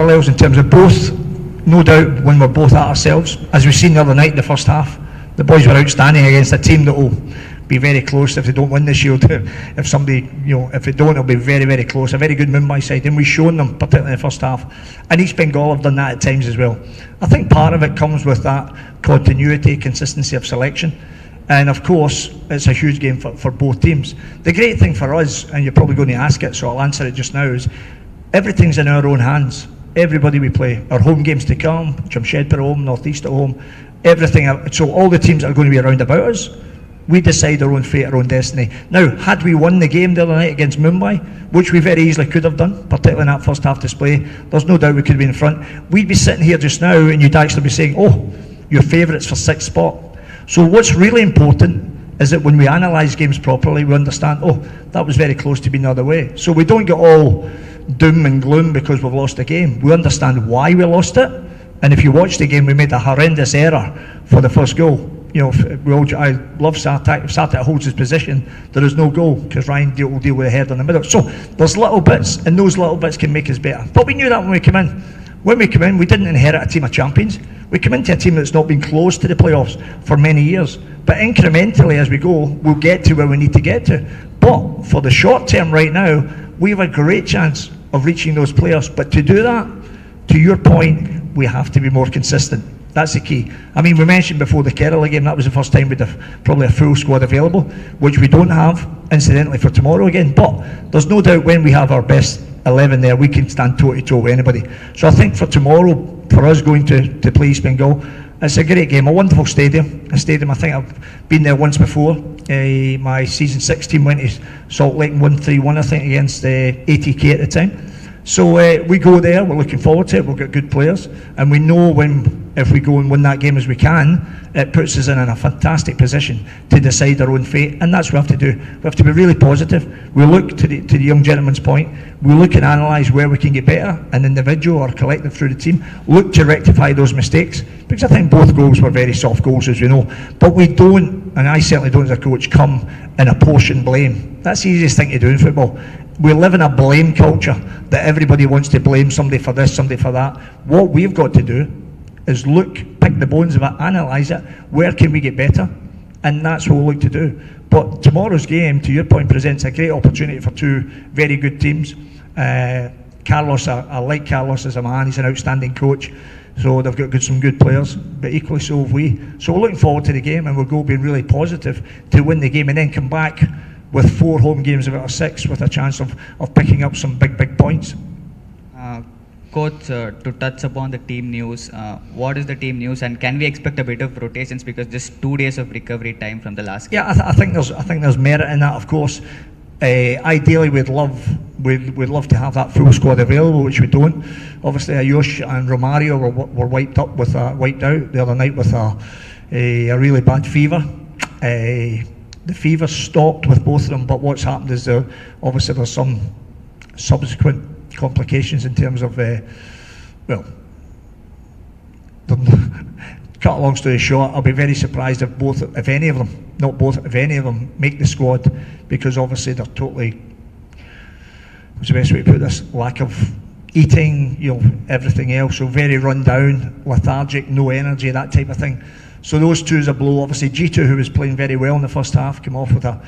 parallels in terms of both, no doubt, when we're both at ourselves. As we've seen the other night in the first half, the boys were outstanding against a team that will be very close if they don't win the Shield. If somebody, if they don't, it'll be very, very close. A very good Mumbai side, and we've shown them, particularly in the first half. And East Bengal have done that at times as well. I think part of it comes with that continuity, consistency of selection. And of course, it's a huge game for both teams. The great thing for us, and you're probably going to ask it, so I'll answer it just now, is everything's in our own hands. Everybody we play, our home games to come, Jamshedpur at home, North East at home, everything. So all the teams that are going to be around about us, we decide our own fate, our own destiny. Now, had we won the game the other night against Mumbai, which we very easily could have done, particularly in that first half display, there's no doubt we could be in front. We'd be sitting here just now and you'd actually be saying, oh, your favourites for 6th spot. So what's really important is that when we analyse games properly, we understand, oh, that was very close to being the other way. So we don't get all doom and gloom because we've lost a game. We understand why we lost it. And if you watch the game, we made a horrendous error for the first goal. I love Sartak. If Sartak holds his position, there is no goal because Ryan will deal with the head in the middle. So there's little bits, and those little bits can make us better. But we knew that when we came in. When we came in, we didn't inherit a team of champions. We came into a team that's not been close to the playoffs for many years. But incrementally as we go, we'll get to where we need to get to. But for the short term right now, we have a great chance of reaching those players. But to do that, to your point, we have to be more consistent. That's the key. I mean, we mentioned before the Kerala game, that was the first time we'd have probably a full squad available, which we don't have, incidentally, for tomorrow again. But there's no doubt when we have our best 11 there, we can stand toe-to-toe with anybody. So I think for tomorrow, for us going to play East Bengal, it's a great game, a wonderful stadium. A stadium, I think I've been there once before. My season 6 team went to Salt Lake and won 3-1, I think, against ATK at the time. So we go there, we're looking forward to it, we've got good players, and we know if we go and win that game as we can, it puts us in a fantastic position to decide our own fate, and that's what we have to do. We have to be really positive. We look to the young gentleman's point, we look and analyse where we can get better, an individual or collective through the team, look to rectify those mistakes, because I think both goals were very soft goals, as we know, but we don't, and I certainly don't as a coach, come and apportion blame. That's the easiest thing to do in football. We live in a blame culture that everybody wants to blame somebody for this, somebody for that. What we've got to do is pick the bones of it, analyse it, where can we get better? And that's what we'll look to do. But tomorrow's game, to your point, presents a great opportunity for two very good teams. Carlos, I like Carlos as a man, he's an outstanding coach. So they've got some good players, but equally so have we. So we're looking forward to the game, and we'll go being really positive to win the game and then come back with 4 home games out of 6 with a chance of picking up some big points. Coach, to touch upon the team news, what is the team news, and can we expect a bit of rotations because just 2 days of recovery time from the last game? Yeah, I think there's merit in that, of course. Ideally, we'd love to have that full squad available, which we don't. Obviously, Ayush and Romario were wiped out the other night with a really bad fever. The fever stopped with both of them, but what's happened is obviously there's some subsequent complications in terms of, cut a long story short, I'll be very surprised if any of them make the squad, because obviously they're totally, what's the best way to put this, lack of eating, everything else, so very run down, lethargic, no energy, that type of thing. So those two is a blow. Obviously G2, who was playing very well in the first half, came off with a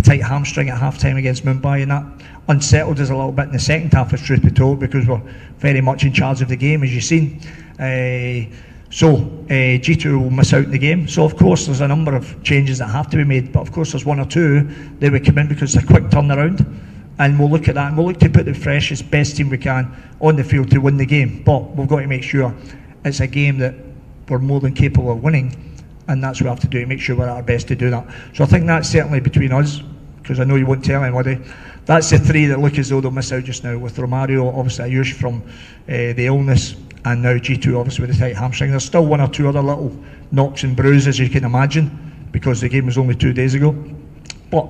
tight hamstring at half time against Mumbai, and that unsettled us a little bit in the second half, as truth be told, because we're very much in charge of the game, as you've seen. So G2 will miss out in the game. So of course there's a number of changes that have to be made, but of course there's 1 or 2 that would come in because it's a quick turnaround, and we'll look at that and we'll look to put the freshest, best team we can on the field to win the game. But we've got to make sure it's a game that we're more than capable of winning, and that's what we have to do, to make sure we're at our best to do that. So I think that's certainly between us, because I know you won't tell anybody. That's the 3 that look as though they'll miss out just now, with Romario, obviously Ayush from the illness, and now G2 obviously with the tight hamstring. There's still 1 or 2 other little knocks and bruises, you can imagine, because the game was only 2 days ago. But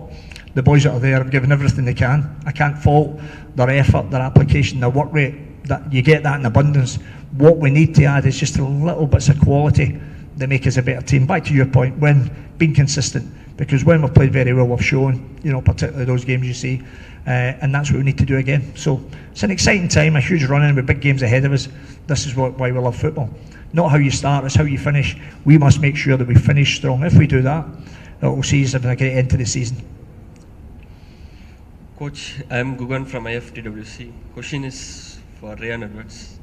the boys that are there have given everything they can. I can't fault their effort, their application, their work rate. That you get that in abundance. What we need to add is just a little bits of quality that make us a better team. Back to your point, when being consistent, because when we've played very well, we've shown, you know, particularly those games you see, and that's what we need to do again. So it's an exciting time, a huge run-in with big games ahead of us. This is why we love football. Not how you start, it's how you finish. We must make sure that we finish strong. If we do that, it will see us having a great end to the season. Coach, I am Gugan from IFTWC. Question is for Ryan Edwards.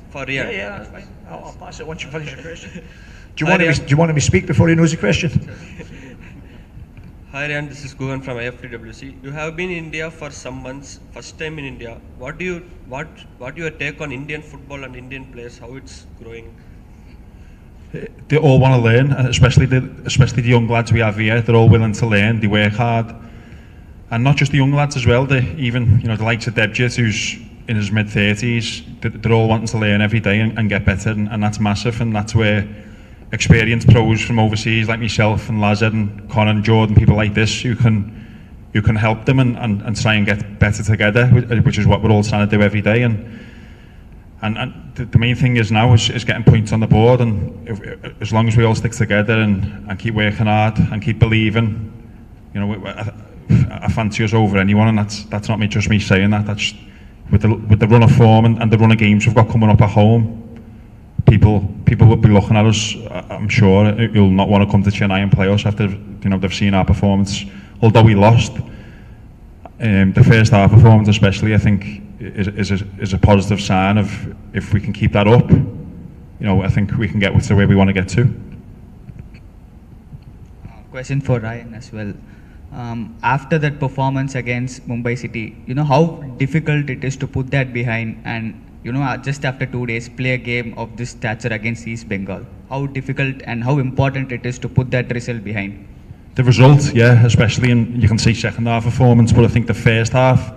For Ryan. Yeah, that's fine. I'll pass it once you finish your question. Do you want me to speak before he knows the question? Hi Ryan, this is Gugan from IFTWC. You have been in India for some months, first time in India. What your take on Indian football and Indian players, how it's growing? They all want to learn, especially the young lads we have here. They're all willing to learn. They work hard, and not just the young lads as well. They even, you know, the likes of Debjit, who's in his mid-30s. They're all wanting to learn every day and get better, and that's massive. And that's where experienced pros from overseas like myself and Lazard and Conor and Jordan, people like this, you can help them and try and get better together, which is what we're all trying to do every day. And the main thing is now is getting points on the board, and as long as we all stick together and keep working hard and keep believing, you know, I fancy us over anyone, and that's not just me saying that. That's with the run of form and the run of games we've got coming up at home. People will be looking at us. I'm sure you'll not want to come to Chennai and play us after, you know, they've seen our performance. Although we lost, the first half performance especially, I think is a positive sign of, if we can keep that up, you know, I think we can get to where we want to get to. Question for Ryan as well. After that performance against Mumbai City, you know how difficult it is to put that behind, and you know, just after 2 days, play a game of this stature against East Bengal. How difficult and how important it is to put that result behind? The result, yeah, especially in, you can see second half performance, but I think the first half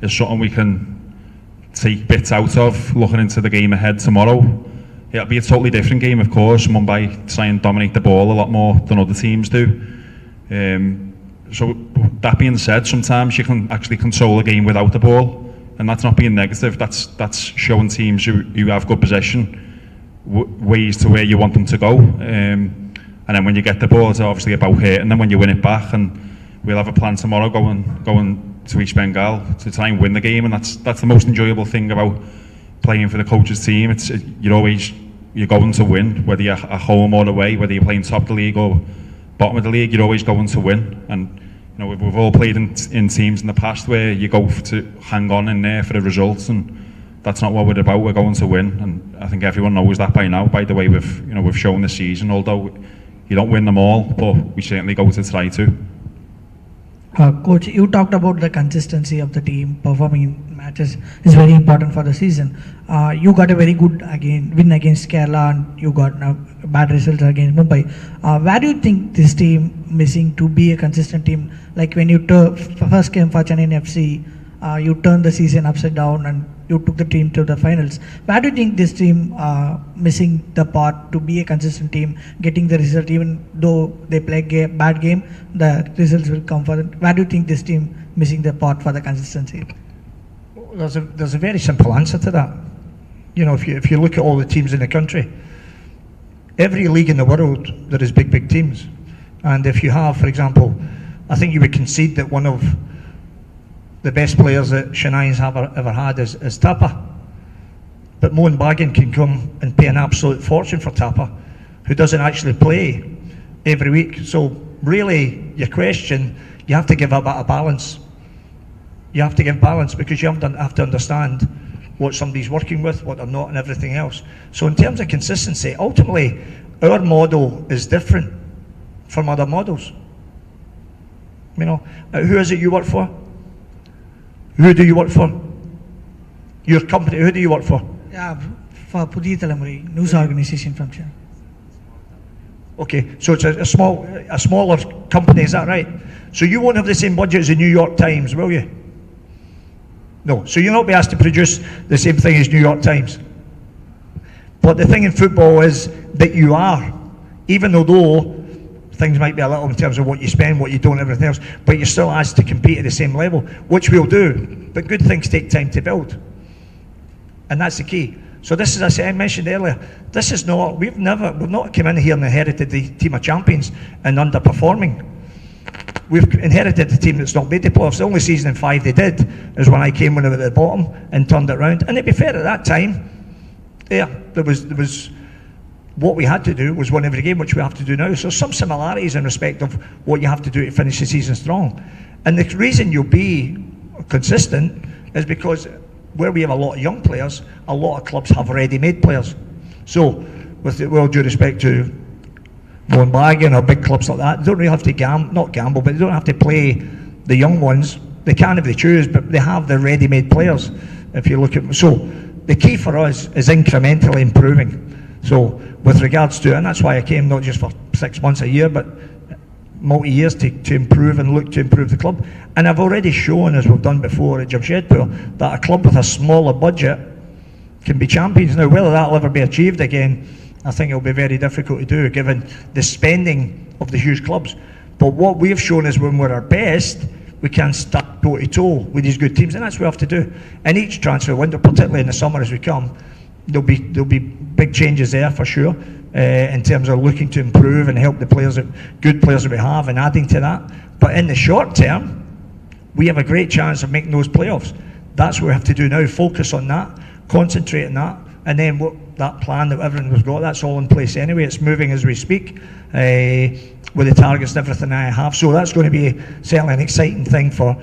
is something we can take bits out of looking into the game ahead tomorrow. It'll be a totally different game, of course. Mumbai try and dominate the ball a lot more than other teams do. So that being said, sometimes you can actually control a game without the ball. And that's not being negative, that's showing teams who have good possession ways to where you want them to go. And then when you get the ball, it's obviously about hitting them when you win it back. And we'll have a plan tomorrow going to East Bengal to try and win the game. And that's the most enjoyable thing about playing for the coach's team. You're going to win, whether you're at home or away, whether you're playing top of the league or bottom of the league, you're always going to win. And you know, we've all played in teams in the past where you go to hang on in there for the results, and that's not what we're about. We're going to win, and I think everyone knows that by now, by the way we've shown this season. Although you don't win them all, but we certainly go to try to. Coach, you talked about the consistency of the team performing in matches is very important for the season. You got a very good win against Kerala, and you got bad results against Mumbai. Where do you think this team missing to be a consistent team? Like when you first came for Chennai FC, you turned the season upside down and you took the team to the finals. Where do you think this team missing the part to be a consistent team, getting the result even though they play bad game, the results will come for them? Where do you think this team missing the part for the consistency? There's a very simple answer to that. You know, if you look at all the teams in the country, every league in the world there is big teams, and if you have, for example, I think you would concede that one of the best players that Chennai's have ever had is Tapa. But Mohan Bagan can come and pay an absolute fortune for Tapa, who doesn't actually play every week. So really, your question, you have to give a bit of balance. You have to give balance, because you have to understand what somebody's working with, what they're not, and everything else. So in terms of consistency, ultimately, our model is different from other models. You know, who is it you work for? Who do you work for? Your company, who do you work for? Yeah, for Pudhi Talamurai, news organization from Chennai. Okay, so it's a smaller company, is that right? So you won't have the same budget as the New York Times, will you? No, so you'll not be asked to produce the same thing as New York Times. But the thing in football is that you are, even though things might be a little in terms of what you spend, what you don't, everything else, but you're still asked to compete at the same level, which we'll do. But good things take time to build. And that's the key. So this is, as I mentioned earlier, this is not, we've not come in here and inherited the team of champions and underperforming. We've inherited the team that's not made the playoffs. The only season in 5 they did is when I came when they were at the bottom and turned it around. And to be fair, at that time, there was what we had to do was win every game, which we have to do now. So some similarities in respect of what you have to do to finish the season strong. And the reason you'll be consistent is because where we have a lot of young players, a lot of clubs have ready-made players. So, with all due respect to Moenbagen or big clubs like that, they don't really have to not gamble, but they don't have to play the young ones. They can if they choose, but they have the ready-made players. If you look at so, the key for us is incrementally improving. So, with regards to, and that's why I came not just for 6 months, a year, but multi-years to improve and look to improve the club. And I've already shown, as we've done before at Jamshedpur, that a club with a smaller budget can be champions. Now, whether that'll ever be achieved again, I think it'll be very difficult to do given the spending of the huge clubs. But what we've shown is when we're at our best, we can start toe-to-toe with these good teams, and that's what we have to do. In each transfer window, particularly in the summer as we come, there'll be big changes there for sure, in terms of looking to improve and help the players, good players that we have, and adding to that. But in the short term, we have a great chance of making those playoffs. That's what we have to do now, focus on that, concentrate on that, and then that plan that everyone has got, that's all in place anyway. It's moving as we speak, with the targets and everything I have. So that's going to be certainly an exciting thing for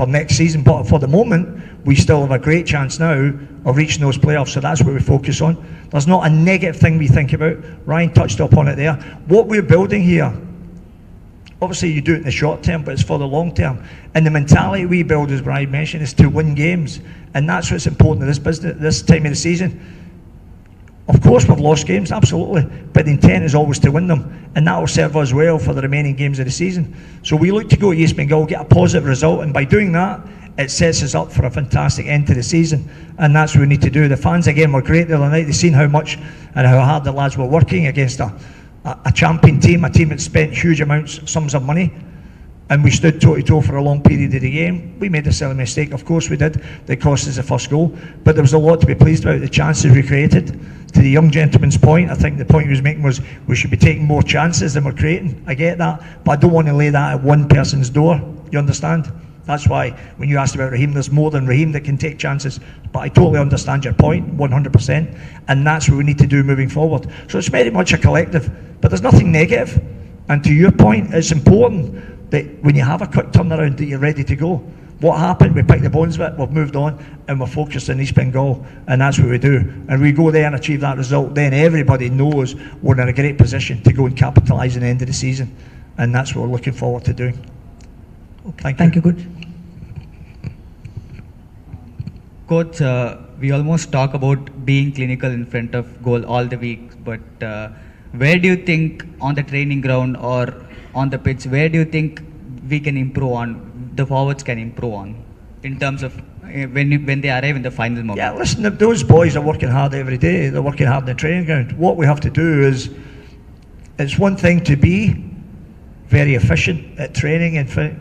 next season. But for the moment, we still have a great chance now of reaching those playoffs. So that's what we focus on. There's not a negative thing we think about. Ryan touched upon it there. What we're building here, obviously you do it in the short term, but it's for the long term. And the mentality we build, as Brian mentioned, is to win games. And that's what's important in this business, this time of the season. Of course we've lost games, absolutely, but the intent is always to win them, and that will serve us well for the remaining games of the season. So we look to go to East Bengal, get a positive result, and by doing that, it sets us up for a fantastic end to the season, and that's what we need to do. The fans again were great the other night. They've seen how much and how hard the lads were working against a champion team, a team that spent huge sums of money, and we stood toe-to-toe for a long period of the game. We made a silly mistake, of course we did, that cost us the first goal, but there was a lot to be pleased about, the chances we created. To the young gentleman's point, I think the point he was making was we should be taking more chances than we're creating. I get that, but I don't want to lay that at one person's door, you understand? That's why when you asked about Raheem, there's more than Raheem that can take chances, but I totally understand your point, 100%, and that's what we need to do moving forward. So it's very much a collective, but there's nothing negative, and to your point, it's important that when you have a quick turnaround that you're ready to go. What happened? We picked the bones of it, we've moved on, and we're focused on East Bengal, and that's what we do. And we go there and achieve that result, then everybody knows we're in a great position to go and capitalise at the end of the season, and that's what we're looking forward to doing. Okay. Thank you, Coach. Coach, we almost talk about being clinical in front of goal all the week, but where do you think on the training ground or on the pitch, where do you think we can improve on, the forwards can improve on, in terms of when they arrive in the final moment? Yeah, listen, those boys are working hard every day. They're working hard in the training ground. What we have to do is, it's one thing to be very efficient at training. In fact,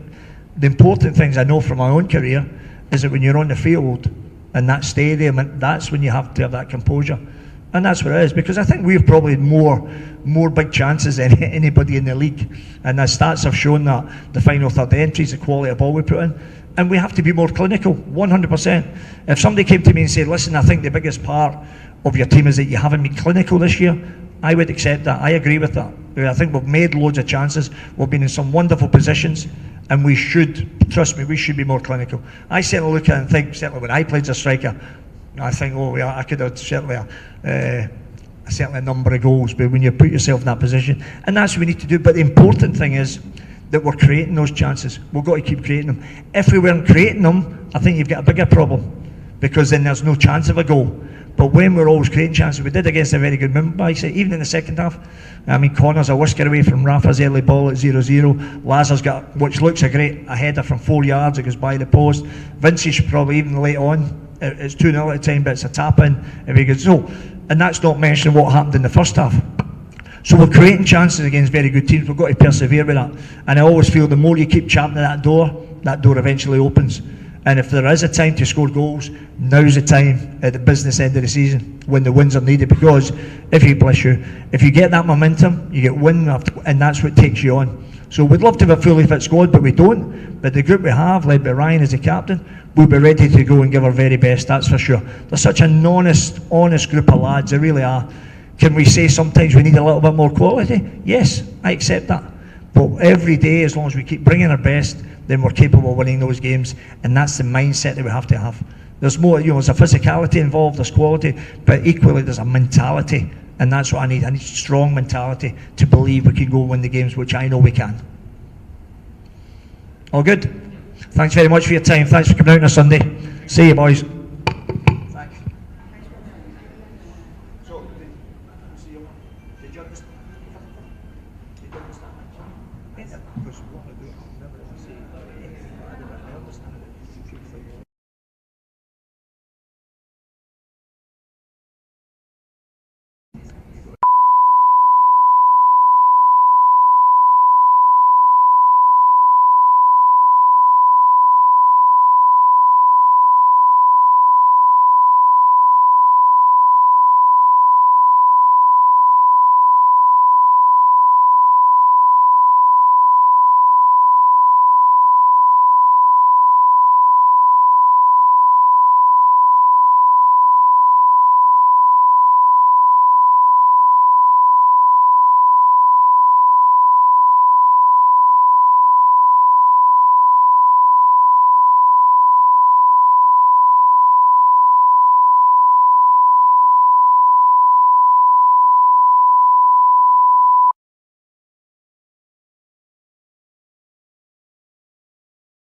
the important things I know from my own career is that when you're on the field in that stadium, that's when you have to have that composure. And that's what it is, because I think we've probably more big chances than anybody in the league. And the stats have shown that the final third entries, the quality of ball we put in. And we have to be more clinical, 100%. If somebody came to me and said, listen, I think the biggest part of your team is that you haven't been clinical this year, I would accept that. I agree with that. I think we've made loads of chances. We've been in some wonderful positions. And we should, trust me, we should be more clinical. I certainly look at it and think, certainly when I played as a striker, I think, oh, yeah, I could have certainly a number of goals, but when you put yourself in that position, and that's what we need to do. But the important thing is that we're creating those chances. We've got to keep creating them. If we weren't creating them, I think you've got a bigger problem, because then there's no chance of a goal. But when we're always creating chances, we did against a very good Mumbai, even in the second half. I mean, Connor's a whisker away from Rafa's early ball at 0-0. Lazar's got, which looks a header from 4 yards, it goes by the post. Vincey should probably, even late on, it's 2-0 at the time, but it's a tap in if he goes. So, and that's not mentioning what happened in the first half. So we're creating chances against very good teams. We've got to persevere with that. And I always feel the more you keep champing at that door eventually opens. And if there is a time to score goals, now's the time at the business end of the season when the wins are needed. Because if you get that momentum, you get win after, and that's what takes you on. So we'd love to have a fully fit squad, but we don't. But the group we have, led by Ryan as the captain, we'll be ready to go and give our very best, that's for sure. They're such an honest group of lads, they really are. Can we say sometimes we need a little bit more quality? Yes, I accept that. But every day, as long as we keep bringing our best, then we're capable of winning those games, and that's the mindset that we have to have. There's more, there's a physicality involved, there's quality, but equally there's a mentality, and that's what I need. I need strong mentality to believe we can go win the games, which I know we can. All good? Thanks very much for your time. Thanks for coming out on a Sunday. See you, boys. Thanks. So, did you understand?